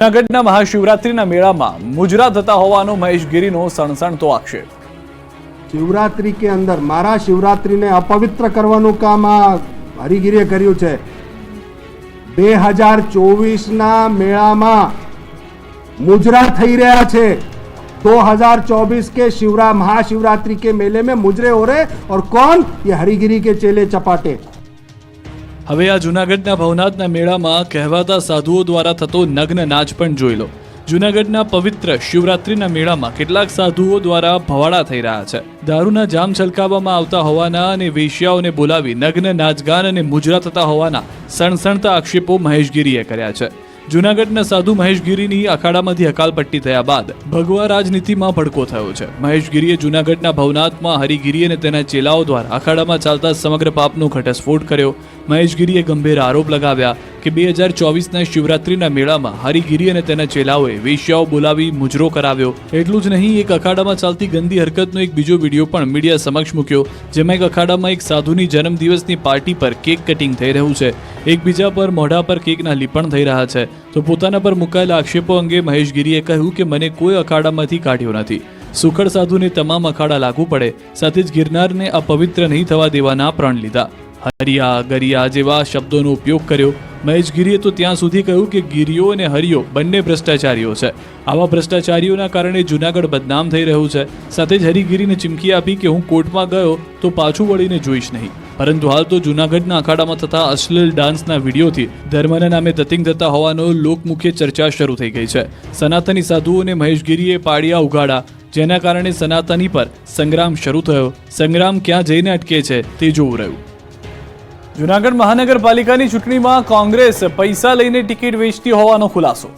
જૂનાગઢના મહાશિવરાત્રીના મેળામાં મુજરા થતા હોવાનો મહેશ ગીરીનો સણસણતો આક્ષેપ। શિવરાત્રી કે અંદર મારા શિવરાત્રીને અપવિત્ર કરવાનું કામ આ હરિગીરીએ કર્યું છે। 2024ના મેળામાં मुजरा થઈ રહ્યા છે। 2024 के महाशिवरात्रि के मेले में मुजरे हो रहे और कौन? ये हरिगिरी के चेले चपाटे। હવે આ જૂનાગઢના ભવનાથના મેળામાં કહેવાતા સાધુઓ દ્વારા થતો નગ્ન નાચ પણ જોઈ લો। જૂનાગઢના પવિત્ર શિવરાત્રીના મેળામાં કેટલાક સાધુઓ દ્વારા ભવાડા થઈ રહ્યા છે। દારૂના જામ છલકાવવામાં આવતા હોવાના અને વેશ્યાઓને બોલાવી નગ્ન નાચગાન અને મુજરા થતા હોવાના સણસણતા આક્ષેપો મહેશ ગીરીએ કર્યા છે। જૂનાગઢના સાધુ મહેશ ગીરીની અખાડામાંથી હકાલપટ્ટી થયા બાદ ભગવા રાજનીતિમાં ભડકો થયો છે। મહેશ ગીરીએ જૂનાગઢના ભવનાથમાં હરિગીરી અને તેના ચેલાઓ દ્વારા અખાડામાં ચાલતા સમગ્ર પાપનો ઘટસ્ફોટ કર્યો। મહેશ ગીરીએ ગંભીર આરોપ લગાવ્યા કે 2024ના શિવરાત્રીના મેળામાં હરિગીરી અને તેના ચેલાઓએ વેશ્યાઓ બોલાવી મુજરો કરાવ્યો। એટલું જ નહીં, એક અખાડામાં ચાલતી ગંદી હરકતનો એક બીજો વિડીયો પણ મીડિયા સમક્ષ મૂક્યો, જેમાં એક અખાડામાં એક સાધુની જન્મદિવસની પાર્ટી પર કેક કટિંગ થઈ રહ્યું છે। એકબીજા પર મોઢા પર કેકના લીપણ થઈ રહ્યા છે। તો પોતાના પર મુકાયેલા આક્ષેપો અંગે મહેશ ગીરીએ કહ્યું કે મને કોઈ અખાડામાંથી કાઢ્યો નથી। સુખડ સાધુને તમામ અખાડા લાગુ પડે, સાથે જ ગિરનારને અપવિત્ર નહીં થવા દેવાના પ્રણ લીધા। હરિયા ગરિયા જેવા શબ્દોનો ઉપયોગ કર્યો। મહેશ ગીરીએ તો ત્યાં સુધી કહ્યું કે ગીરીઓ અને હરિયો બંને ભ્રષ્ટાચારીઓ છે। આવા ભ્રષ્ટાચારીઓના કારણે જૂનાગઢ બદનામ થઈ રહ્યું છે। સાથે જ હરિગીરીને ચીમકી આપી કે હું કોર્ટમાં ગયો તો પાછું વળીને જોઈશ નહીં। પરંતુ હાલ તો જૂનાગઢના અખાડામાં થતા અશ્લીલ ડાન્સના વિડીયોથી ધર્મના નામે ધતિંગ થતા હોવાનો લોકમુખ્ય ચર્ચા શરૂ થઈ ગઈ છે। સનાતની સાધુઓને મહેશ ગીરીએ પાડિયા ઉગાડા, જેના કારણે સનાતની પર સંગ્રામ શરૂ થયો। સંગ્રામ ક્યાં જઈને અટકે છે તે જોવું રહ્યું। જૂનાગઢ મહાનગરપાલિકાની ચૂંટણીમાં કોંગ્રેસ પૈસા લઈને ટિકિટ વેચતી હોવાનો ખુલાસો।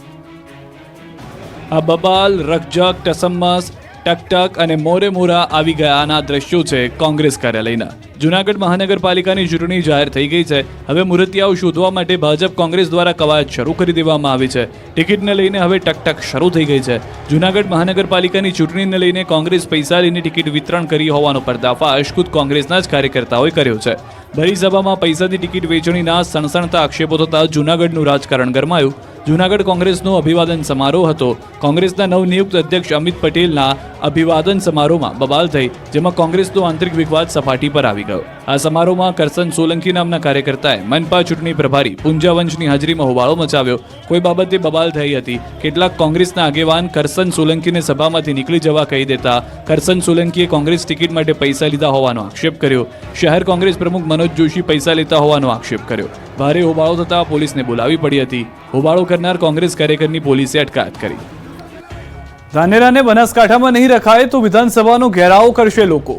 આ બબાલ, રકઝક, ટસમ્મસ, ટકટક અને મોરે મોરા આવી ગયાના દ્રશ્યો છે કોંગ્રેસ કાર્યાલયના। જૂનાગઢ મહાનગરપાલિકાની ચૂંટણી જાહેર થઈ ગઈ છે। હવે મુરતિયાઓ શોધવા માટે ભાજપ કોંગ્રેસ દ્વારા કવાયત શરૂ કરી દેવામાં આવી છે। ટિકિટને લઈને હવે ટકટક શરૂ થઈ ગઈ છે। જૂનાગઢ મહાનગરપાલિકાની ચૂંટણીને લઈને કોંગ્રેસ પૈસા લઈને ટિકિટ વિતરણ કરી હોવાનો પર્દાફાશ ખુદ કોંગ્રેસના જ કાર્યકર્તાઓએ કર્યો છે। ભરી સભામાં પૈસાથી ટિકિટ વેચણીના સણસણતા આક્ષેપો થતા જૂનાગઢનું રાજકારણ ગરમાયું। જૂનાગઢ કોંગ્રેસનો અભિવાદન સમારોહ હતો। કોંગ્રેસના નવનિયુક્ત અધ્યક્ષ અમિત પટેલના અભિવાદન સમારોહમાં બબાલ થઈ, જેમાં કોંગ્રેસનો આંતરિક વિવાદ સપાટી પર આવી ગયો। આ સમારોહમાં કરસન સોલંકી નામના કાર્યકર્તાએ મનપા ચૂંટણી પ્રભારી પુંજા વંશની હાજરીમાં હોબાળો મચાવ્યો। કોઈ બાબતે બબાલ થઈ હતી। કેટલાક કોંગ્રેસના આગેવાન કરસન સોલંકીને સભામાંથી નીકળી જવા કહી દેતા કરસન સોલંકીએ કોંગ્રેસ ટિકિટ માટે પૈસા લીધા હોવાનો આક્ષેપ કર્યો। શહેર કોંગ્રેસ પ્રમુખ મનોજ જોશી પૈસા લેતા હોવાનો આક્ષેપ કર્યો। ભારે હોબાળો થતા પોલીસને બોલાવી પડી હતી। હોબાળો કરનાર કોંગ્રેસ કાર્યકરની પોલીસે અટકાયત કરી। ધાનેરાને બનાસકાંઠામાં નહીં રખાય તો વિધાનસભાનો ઘેરાવો કરશે લોકો।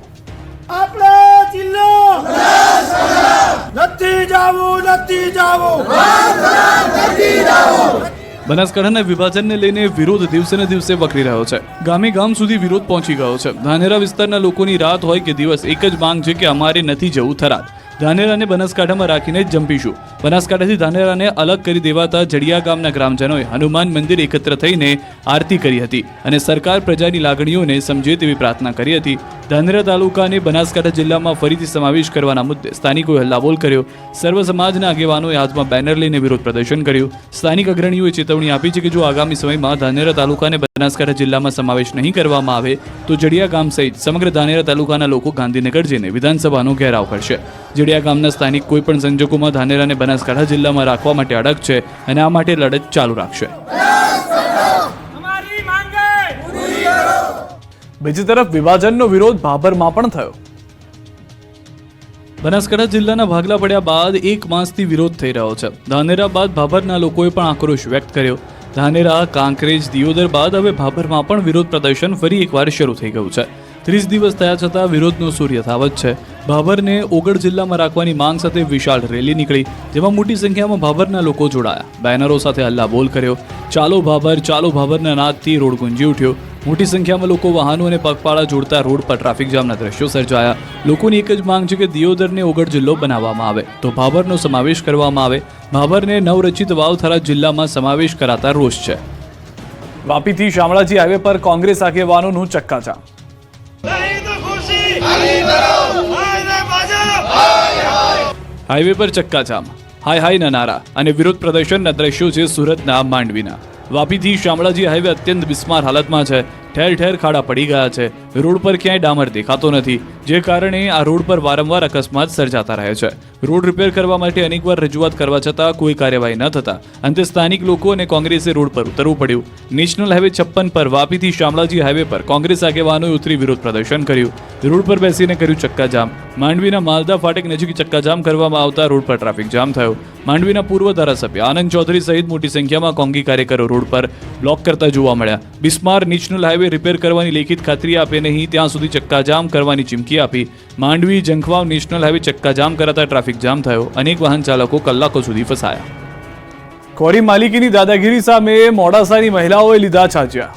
બનાસકાંઠાના વિભાજનને લઈને વિરોધ દિવસે ને દિવસે વકરી રહ્યો છે। ગામે ગામ સુધી વિરોધ પહોંચી ગયો છે। ધાનેરા વિસ્તારના લોકોની રાત હોય કે દિવસ એક જ માંગ છે કે અમારે નથી જવું થરાદ। ધાનેરાને બનાસકાંઠામાં રાખીને જ જંપીશું। બનાસકાંઠાથી ધાનેરાને અલગ કરી દેવાતા જડિયા ગામના ગ્રામજનોએ હનુમાન મંદિર એકત્ર થઈને આરતી કરી હતી અને સરકાર પ્રજાની લાગણીઓને સમજે તેવી પ્રાર્થના કરી હતી। ધાનેરા તાલુકાને બનાસકાંઠા જિલ્લામાં ફરીથી સમાવેશ કરવાના મુદ્દે સ્થાનિકોએ હલ્લાબોલ કર્યો। સર્વ સમાજના આગેવાનોએ હાથમાં બેનર લઈને વિરોધ પ્રદર્શન કર્યું। સ્થાનિક અગ્રણીઓએ ચેતવણી આપી છે કે જો આગામી સમયમાં ધાનેરા તાલુકાને બનાસકાંઠા જિલ્લામાં સમાવેશ નહીં કરવામાં આવે તો જડિયા ગામ સહિત સમગ્ર ધાનેરા તાલુકાના લોકો ગાંધીનગર જઈને વિધાનસભાનો ઘેરાવ કરશે। જડિયા ગામના સ્થાનિક કોઈપણ સંજોગોમાં ધાનેરાને બનાસકાંઠા જિલ્લામાં રાખવા માટે અડગ છે અને આ માટે લડત ચાલુ રાખશે। બીજી તરફ વિભાજનનો વિરોધ ભાભરમાં પણ થયો। બનાસકાંઠા જિલ્લાના ભાગલા પડ્યા બાદ એક માસથી વિરોધ થઈ રહ્યો છે। ધાનેરા બાદ ભાભરના લોકોએ પણ આક્રોશ વ્યક્ત કર્યો। ધાનેરા, કાંકરેજ, દિયોદર બાદ હવે ભાભરમાં પણ વિરોધ પ્રદર્શન ફરી એકવાર શરૂ થઈ ગયું છે। 30 દિવસ થયા છતાં વિરોધનો સૂર યથાવત છે। ભાભરને ઓગળ જિલ્લામાં રાખવાની માંગ સાથે વિશાળ રેલી નીકળી, જેમાં મોટી સંખ્યામાં ભાભરના લોકો જોડાયા। બેનરો સાથે હલ્લાબોલ કર્યો। ચાલો ભાભરના નાદથી રોડ ગુંજી ઉઠ્યો। મોટી સંખ્યામાં લોકો વાહનો અને પગપાળા જોડતા રોડ પર ટ્રાફિક જામના દ્રશ્યો સર્જાયા। લોકોની એક જ માંગ છે કે દિયોદરને ઓગળ જિલ્લો બનાવવામાં આવે તો ભાભરનો સમાવેશ કરવામાં આવે। ભાભરને નવરચિત વાવ થરાદ જિલ્લામાં સમાવેશ કરાતા રોષ છે। વાપીથી શામળાજી હાઈવે પર કોંગ્રેસ આગેવાનોનું ચક્કાજામ। હાઈવે પર ચક્કાજામ, હાય હાયના નારા અને વિરોધ પ્રદર્શનના દ્રશ્યો છે સુરતના માંડવીના। વાપીથી શામળાજી હાઈવે અત્યંત બિસ્માર હાલતમાં છે. ઠેર ઠેર ખાડા પડી ગયા છે. રોડ પર ક્યાંય ડામર દેખાતો નથી, જે કારણે આ રોડ પર વારંવાર અકસ્માત સર્જાતા રહે છે. રોડ રિપેર કરવા માટે અનેકવાર રજૂઆત કરવા છતાં કોઈ કાર્યવાહી ન થતા અંતે સ્થાનિક લોકો અને કોંગ્રેસે રોડ પર ઉતરવું પડ્યું. નેશનલ હાઈવે 56 પર વાપીથી શામળાજી હાઈવે પર કોંગ્રેસ આગેવાનોએ ઉતરી વિરોધ પ્રદર્શન કર્યું. રોડ પર બેસીને કર્યું ચક્કાજામ. માંડવીના માલદા ફાટક નજીક ચક્કાજામ કરવામાં આવતા રોડ પર ટ્રાફિક જામ થયો. માંડવીના પૂર્વ ધારાસભ્ય આનંદ ચૌધરી સહિત મોટી સંખ્યામાં કોંગી કાર્યકરો રોડ પર બ્લોક કરતા જોવા મળ્યા. બિસ્માર નેશનલ હાઈવે રિપેર કરવાની લેખિત ખાતરી આપે નહીં ત્યાં સુધી ચક્કાજામ કરવાની ચીમકી આપી. માંડવી જંખવાવ નેશનલ હાઈવે ચક્કાજામ કરાતા ટ્રાફિક જામ થયો. અનેક વાહન ચાલકો કલાકો સુધી ફસાયા. કોરી માલિકીની દાદાગીરી સામે મોડાસાની મહિલાઓએ લીધા છાજ્યા.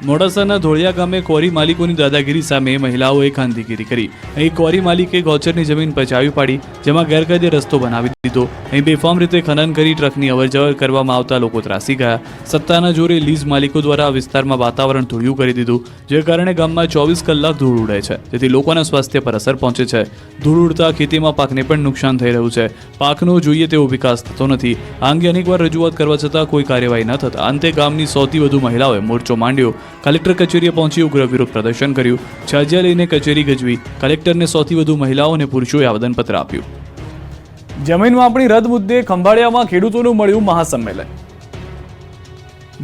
મોડાસાના ધોળિયા ગામે કોરી માલિકોની દાદાગીરી સામે મહિલાઓએ ખાનગીગીરી કરી. અહીં કોરી માલિકે ગૌચરની જમીન પચાવી પાડી, જેમાં ગેરકાયદે રસ્તો બનાવી દીધો. અહીં બેફામ રીતે ખનન કરી ટ્રકની અવરજવર કરવામાં આવતા લોકો ત્રાસી ગયા. સત્તાના જોરે લીઝ માલિકો દ્વારા આ વિસ્તારમાં વાતાવરણ ધૂળિયું કરી દીધું, જે કારણે ગામમાં 24 કલાક ધૂળ ઉડે છે, જેથી લોકોના સ્વાસ્થ્ય પર અસર પહોંચે છે. ધૂળ ઉડતા ખેતીમાં પાકને પણ નુકસાન થઈ રહ્યું છે. પાકનો જોઈએ તેવો વિકાસ થતો નથી. આ અંગે અનેકવાર રજૂઆત કરવા છતાં કોઈ કાર્યવાહી ન થતા અંતે ગામની 100 થી વધુ મહિલાઓએ મોરચો માંડ્યો. કલેક્ટર કચેરીએ પહોંચી ઉગ્ર વિરોધ પ્રદર્શન કર્યું. છાજિયા લઈને કચેરી ગજવી. કલેક્ટરને 100 થી વધુ મહિલાઓ અને પુરુષોએ આવેદનપત્ર આપ્યું. જમીન માપણી રદ મુદ્દે ખંભાળિયામાં ખેડૂતોનું મળ્યું મહાસંમેલન.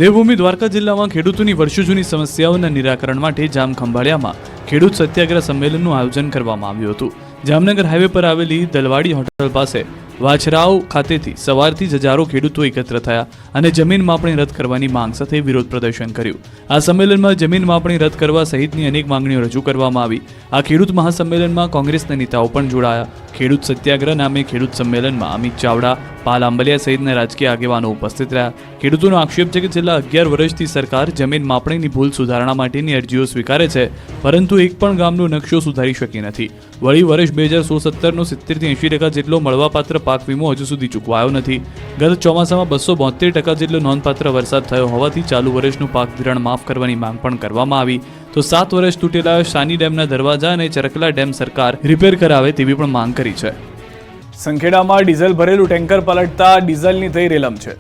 દેવભૂમિ દ્વારકા જિલ્લામાં ખેડૂતોની વર્ષો જૂની સમસ્યાઓના નિરાકરણ માટે જામ ખંભાળિયામાં ખેડૂત સત્યાગ્રહ સંમેલનનું આયોજન કરવામાં આવ્યું હતું. જામનગર હાઈવે પર આવેલી દલવાડી હોટલ પાસે વાછરાવ ખાતેથી સવારથી જ હજારો ખેડૂતો એકત્ર થયા અને જમીન માપણી રદ કરવાની માંગ સાથે વિરોધ પ્રદર્શન કર્યું. આ સંમેલનમાં જમીન માપણી રદ કરવા સહિતની અનેક માંગણીઓ રજૂ કરવામાં આવી. આ ખેડૂત મહાસંમેલનમાં કોંગ્રેસના નેતાઓ પણ જોડાયા. ખેડૂત સત્યાગ્રહ નામે ખેડૂત સંમેલનમાં અમિત ચાવડા, પાલ આંબલિયા સહિતના રાજકીય આગેવાનો ઉપસ્થિત રહ્યા. ખેડૂતોનો આક્ષેપ છે કે છેલ્લા 11 વર્ષથી સરકાર જમીન માપણીની ભૂલ સુધારણા માટેની અરજીઓ સ્વીકારે છે, પરંતુ એક પણ ગામનો નકશો સુધારી શકી નથી. વળી વર્ષ 2016-17નો 70-80% જેટલો મળવાપાત્ર પાક વીમો હજુ સુધી ચૂકવાયો નથી. ગત ચોમાસામાં 272% જેટલો નોંધપાત્ર વરસાદ થયો હોવાથી ચાલુ વર્ષનું પાક ધિરાણ માફ કરવાની માંગ પણ કરવામાં આવી. તો 7 વર્ષ તૂટેલા શાની ડેમના દરવાજા અને ચરકલા ડેમ સરકાર રિપેર કરાવે તેવી પણ માંગ કરી છે. સંખેડામાં ડીઝલ ભરેલું ટેન્કર પલટતા ડીઝલની થઈ રેલમ છે.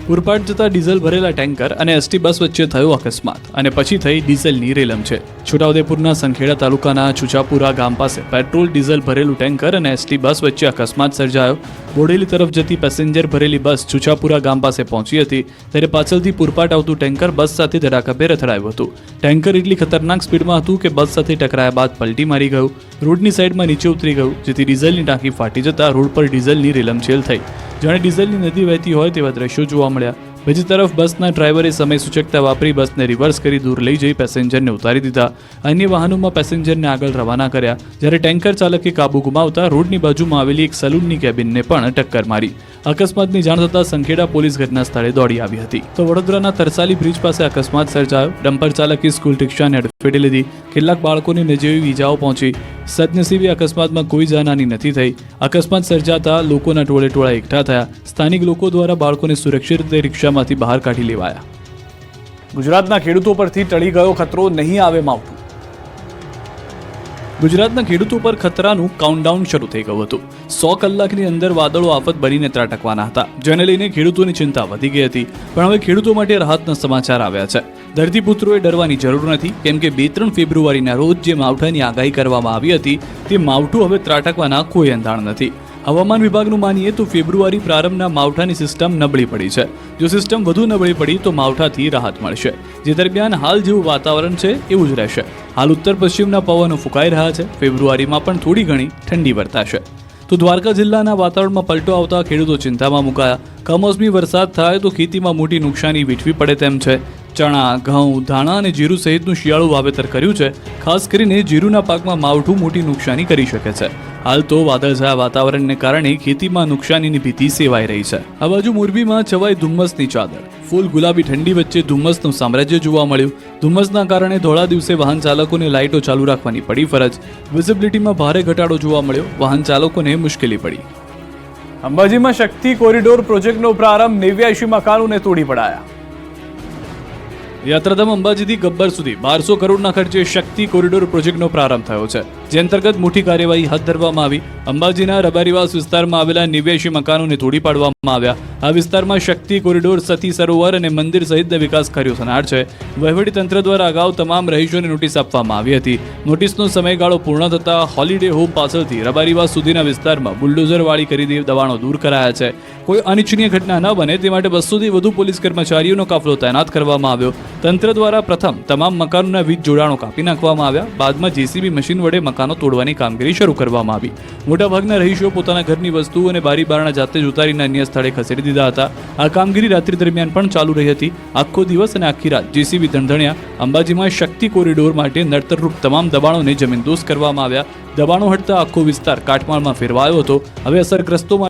પૂરપાટ જતા ડીઝલ ભરેલા ટેન્કર અને એસટી બસ વચ્ચે થયો અકસ્માત અને પછી થઈ ડીઝલની રેલમ છે. છોટાઉદેપુરના સંખેડા તાલુકાના છુચાપુરા ગામ પાસે પેટ્રોલ ડીઝલ ભરેલું ટેન્કર અને એસટી બસ વચ્ચે અકસ્માત સર્જાયો. બોડેલી તરફ જતી પેસેન્જર ભરેલી બસ છુચાપુરા ગામ પાસે પહોંચી હતી, ત્યારે પાછળથી પૂરપાટ આવતું ટેન્કર બસ સાથે ધડાકાભેર અથડાયું હતું. ટેન્કર એટલી ખતરનાક સ્પીડમાં હતું કે બસ સાથે ટકરાયા બાદ પલટી મારી ગયું. રોડની સાઈડમાં નીચે ઉતરી ગયું, જેથી ડીઝલની ટાંકી ફાટી જતા રોડ પર ડીઝલની રેલમછેલ થઈ. જાણે ડીઝલની નદી વહેતી હોય તેવા દ્રશ્યો જોવા મળ્યા. બીજી તરફ બસના ડ્રાઈવરે સમય સૂચકતા વાપરી બસને રિવર્સ કરી દૂર લઈ જઈ પેસેન્જરને ઉતારી દીધા. અન્ય વાહનોમાં પેસેન્જરને આગળ રવાના કર્યા, જ્યારે ટેન્કર ચાલકે કાબુ ગુમાવતા રોડની બાજુમાં આવેલી એક સલૂનની કેબિનને પણ ટક્કર મારી. અકસ્માતની જાણ થતાં સંખેડા પોલીસ ઘટના સ્થળે દોડી આવી હતી. તો વડોદરાના તરસાલી બ્રિજ પાસે અકસ્માત સર્જાયો. ડમ્પર ચાલકે સ્કૂલ રિક્ષાને અડફેટે લીધી. કેટલાક બાળકોને નજીવી ઈજાઓ પહોંચી. સદનસીબે અકસ્માતમાં કોઈ જાનહાની નથી થઈ. અકસ્માત સર્જાતા લોકોના ટોળે ટોળા એકઠા થયા. સ્થાનિક લોકો દ્વારા બાળકોને સુરક્ષિત રીતે રિક્ષામાંથી બહાર કાઢી લેવાયા. ગુજરાતના ખેડૂતો પરથી ટળી ગયો ખતરો, નહીં આવે માવઠું. ગુજરાતના ખેડૂતો પર ખતરાનું કાઉન્ટડાઉન શરૂ થઈ ગયું હતું. 100 કલાકની અંદર વાદળો આફત બનીને ત્રાટકવાના હતા, જેને લઈને ખેડૂતોની ચિંતા વધી ગઈ હતી. પણ હવે ખેડૂતો માટે રાહતના સમાચાર આવ્યા છે. ધરતીપુત્રોએ ડરવાની જરૂર નથી, કેમ કે 2-3 ફેબ્રુઆરીના રોજ જે માવઠાની આગાહી કરવામાં આવી હતી તે માવઠું હવે ત્રાટકવાના કોઈ એંધાણ નથી. હવામાન વિભાગનું માનીએ તો ફેબ્રુઆરી પ્રારંભના માવઠાની સિસ્ટમ નબળી પડી છે. જો સિસ્ટમ વધુ નબળી પડી તો માવઠાથી રાહત મળશે. જે દરમિયાન હાલ જેવું વાતાવરણ છે એવું જ રહેશે. હાલ ઉત્તર પશ્ચિમના પવનો ફૂંકાઈ રહ્યા છે. ફેબ્રુઆરીમાં પણ થોડી ઘણી ઠંડી વર્તાશે. તો દ્વારકા જિલ્લાના વાતાવરણમાં પલટો આવતા ખેડૂતો ચિંતામાં મુકાયા. કમોસમી વરસાદ થાય તો ખેતીમાં મોટી નુકસાની વેઠવી પડે તેમ છે. ચણા, ઘઉં, ધાણા અને જીરું સહિતનું શિયાળુ વાવેતર કર્યું છે. ખાસ કરીને જીરુના પાકમાં માવઠું મોટી નુકસાની કરી શકે છે. હાલ તો વાદળછાયા વાતાવરણને કારણે ખેતીમાં નુકસાનીની ભીતિ સેવાઈ રહી છે. આ બાજુ મોરબીમાં છવાઈ ધુમ્મસની ચાદર. ફૂલ ગુલાબી ઠંડી વચ્ચે ધુમ્મસનું સામ્રાજ્ય જોવા મળ્યું. ધુમ્મસના કારણે ધોળા દિવસે વાહન ચાલકોને લાઇટો ચાલુ રાખવાની પડી ફરજ. વિઝિબિલિટીમાં ભારે ઘટાડો જોવા મળ્યો. વાહન ચાલકોને મુશ્કેલી પડી. અંબાજીમાં શક્તિ કોરિડોર પ્રોજેક્ટનો પ્રારંભ. 89 મકાનોને તોડી પડાયા. યાત્રાધામ અંબાજીથી ગબ્બર સુધી 1200 કરોડના ખર્ચે શક્તિ કોરિડોર પ્રોજેક્ટનો પ્રારંભ થયો છે, જે અંતર્ગત મોટી કાર્યવાહી હાથ ધરવામાં આવી. અંબાજીના રબારીવાસ વિસ્તારમાં આવેલા 89 મકાનોને તોડી પાડવામાં આવ્યા. આ વિસ્તારમાં શક્તિ કોરિડોર, સતી સરોવર અને મંદિર સહિતના વિકાસ કાર્યો થનાર છે. વહીવટીતંત્ર દ્વારા અગાઉ તમામ રહીશોને નોટિસ આપવામાં આવી હતી. નોટિસનો સમયગાળો પૂર્ણ થતાં હોલિડે હોમ પાછળથી રબારીવાસ સુધીના વિસ્તારમાં બુલડોઝરવાળી કરી દબાણો દૂર કરાયા છે. કોઈ અનિચ્છનીય ઘટના ન બને તે માટે 200થી વધુ પોલીસ કર્મચારીઓનો કાફલો તૈનાત કરવામાં આવ્યો. તંત્ર દ્વારા પ્રથમ તમામ મકાનોના વીજ જોડાણો કાપી નાખવામાં આવ્યા. બાદમાં જેસીબી મશીન વડે મકાનો તોડવાની કામગીરી શરૂ કરવામાં આવી. મોટાભાગના રહીશો પોતાના ઘરની વસ્તુઓ અને બારી બારણા જાતે જ ઉતારીને અન્ય સ્થળે ખસેડી દીધા હતા. આ કામગીરી રાત્રિ દરમિયાન પણ ચાલુ રહી હતી. આખો દિવસ અને આખી રાત જેસીબી ધણધણ્યા. અંબાજીમાં શક્તિ કોરિડોર માટે નડતરરૂપ તમામ દબાણોને જમીનદોસ્ત કરવામાં આવ્યા. દબાણો હટતા આખો વિસ્તાર કાટમાળમાં ફેરવાયો હતો. હવે અસરગ્રસ્તો